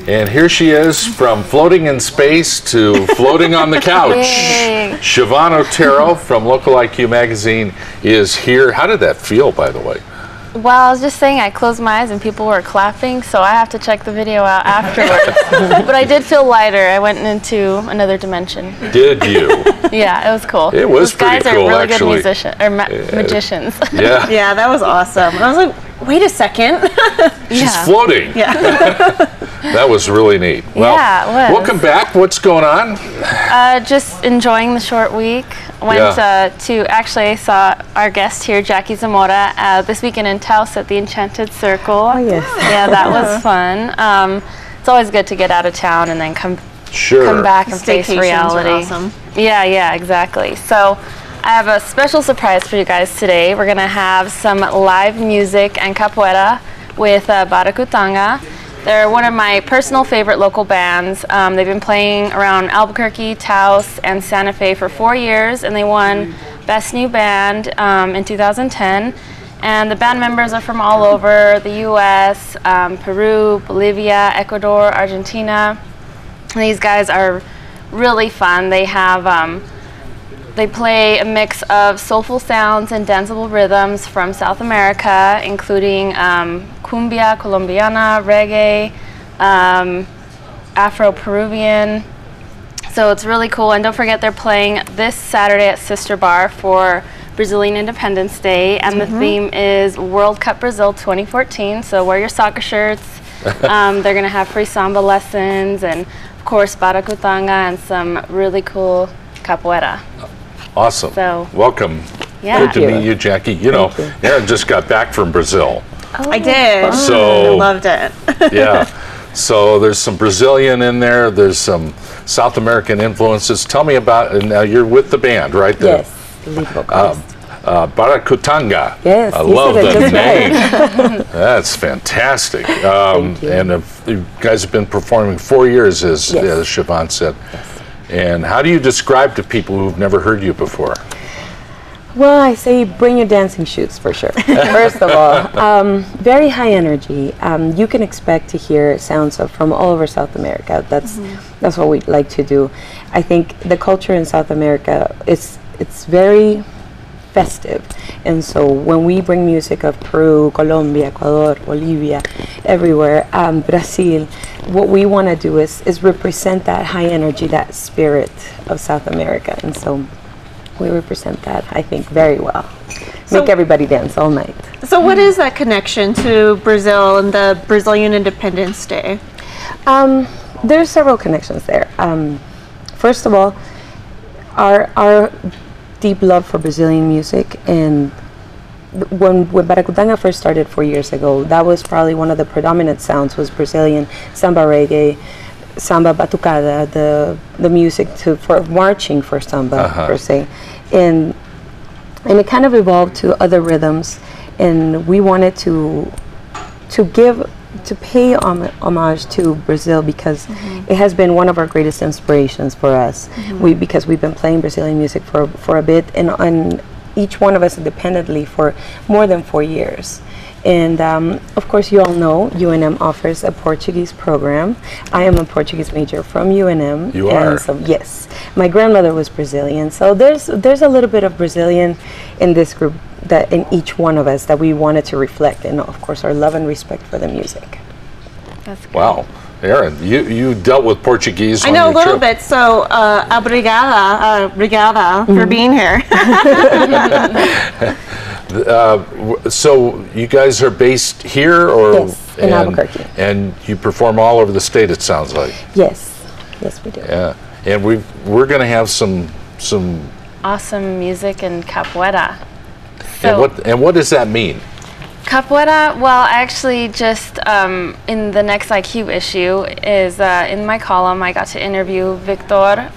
And here she is, from floating in space to floating on the couch. Siobhan Otero from Local IQ Magazine is here. How did that feel, by the way? Well, I was just saying I closed my eyes and people were clapping, so I have to check the video out afterwards. But I did feel lighter. I went into another dimension. Did you? Yeah, it was cool. It was pretty cool, Those guys are really actually. good magicians. Yeah. Yeah, that was awesome. I was like, wait a second. She's floating. Yeah. That was really neat. Well, yeah, it was. welcome back. What's going on? Just enjoying the short week. Went actually I saw our guest here, Jackie Zamora, this weekend in Taos at the Enchanted Circle. Oh, yes. Yeah, that was fun. It's always good to get out of town and then come back and face reality. Awesome. Yeah, exactly. So I have a special surprise for you guys today. We're going to have some live music and capoeira with Baracutanga. They're one of my personal favorite local bands. They've been playing around Albuquerque, Taos, and Santa Fe for 4 years, and they won Best New Band in 2010. And the band members are from all over the U.S., Peru, Bolivia, Ecuador, Argentina. And these guys are really fun. They have they play a mix of soulful sounds and danceable rhythms from South America, including cumbia, colombiana, reggae, Afro-Peruvian. So it's really cool. And don't forget, they're playing this Saturday at Sister Bar for Brazilian Independence Day. And the theme is World Cup Brazil 2014. So wear your soccer shirts. They're going to have free samba lessons and, of course, Baracutanga and some really cool capoeira. Awesome. So, welcome. Yeah. Good to meet you, Jackie. You know, Erin just got back from Brazil. Oh, I did. So I loved it. Yeah. So there's some Brazilian in there. There's some South American influences. Tell me about, and now you're with the band, right? Yes. Lead vocalist. Baracutanga. Yes. I love the just name. That's fantastic. Thank you. And you guys have been performing 4 years, as Siobhan said. Yes. And how do you describe to people who've never heard you before? Well, I say bring your dancing shoes for sure. First of all, very high energy. You can expect to hear sounds from all over South America. That's what we like to do. I think the culture in South America it's very festive, and so when we bring music of Peru, Colombia, Ecuador, Bolivia, everywhere, Brazil, what we want to do is represent that high energy, that spirit of South America, and so we represent that, I think, very well. Make everybody dance all night. So what is that connection to Brazil and the Brazilian Independence Day? There's several connections there. First of all, our deep love for Brazilian music, and when Baracutanga first started 4 years ago, that was probably one of the predominant sounds was Brazilian samba reggae, samba batucada, the music for marching for samba per se, and it kind of evolved to other rhythms, and we wanted to pay homage to Brazil because it has been one of our greatest inspirations for us. Because we've been playing Brazilian music for a bit, and each one of us independently for more than 4 years. And of course, you all know UNM offers a Portuguese program. I am a Portuguese major from UNM. You are? So, yes. My grandmother was Brazilian, so there's a little bit of Brazilian in this group, that in each one of us, that we wanted to reflect, and of course our love and respect for the music. That's good. Wow. Erin, you dealt with Portuguese on I know your a little trip. bit, so obrigada for being here. So you guys are based here, or Yes, in Albuquerque. And you perform all over the state, it sounds like. Yes, yes we do. Yeah, and we're going to have some. Awesome music and capoeira. And what does that mean? Capoeira, well, actually just in the next IQ issue is in my column I got to interview Victor.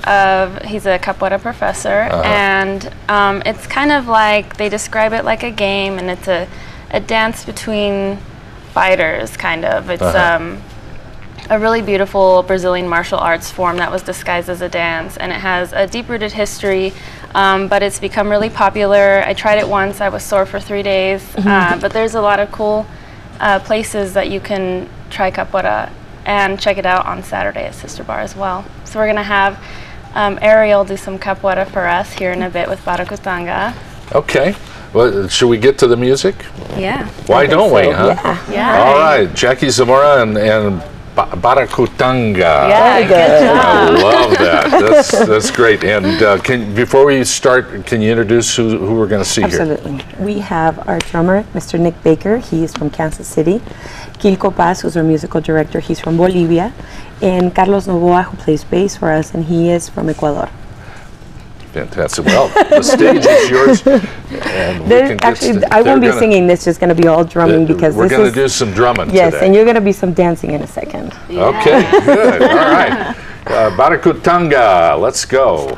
He's a capoeira professor, and it's kind of like, they describe it like a game, and it's a dance between fighters, kind of. It's a really beautiful Brazilian martial arts form that was disguised as a dance, and it has a deep-rooted history, but it's become really popular. I tried it once. I was sore for 3 days, but there's a lot of cool places that you can try capoeira and check it out on Saturday at Sister Bar as well. So we're going to have Ariel do some capoeira for us here in a bit with Baracutanga. Okay. Well, should we get to the music? Yeah. Why don't we, so, huh? Yeah. All right. Jackie Zamora and Baracutanga. Yeah, good job. I love that. That's great. And before we start, can you introduce who we're going to see here? Absolutely. We have our drummer, Mr. Nick Baker. He is from Kansas City. Kilko Paz, who's our musical director. He's from Bolivia. And Carlos Novoa, who plays bass for us, and he is from Ecuador. Fantastic. Well, the stage is yours. And Actually, I won't be singing. This is going to be all drumming because we're going to do some drumming yes, today. and you're going to be some dancing in a second. Yeah. Okay, good. All right. Baracutanga, let's go.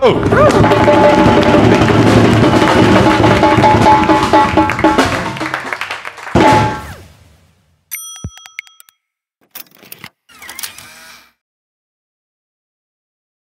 Oh.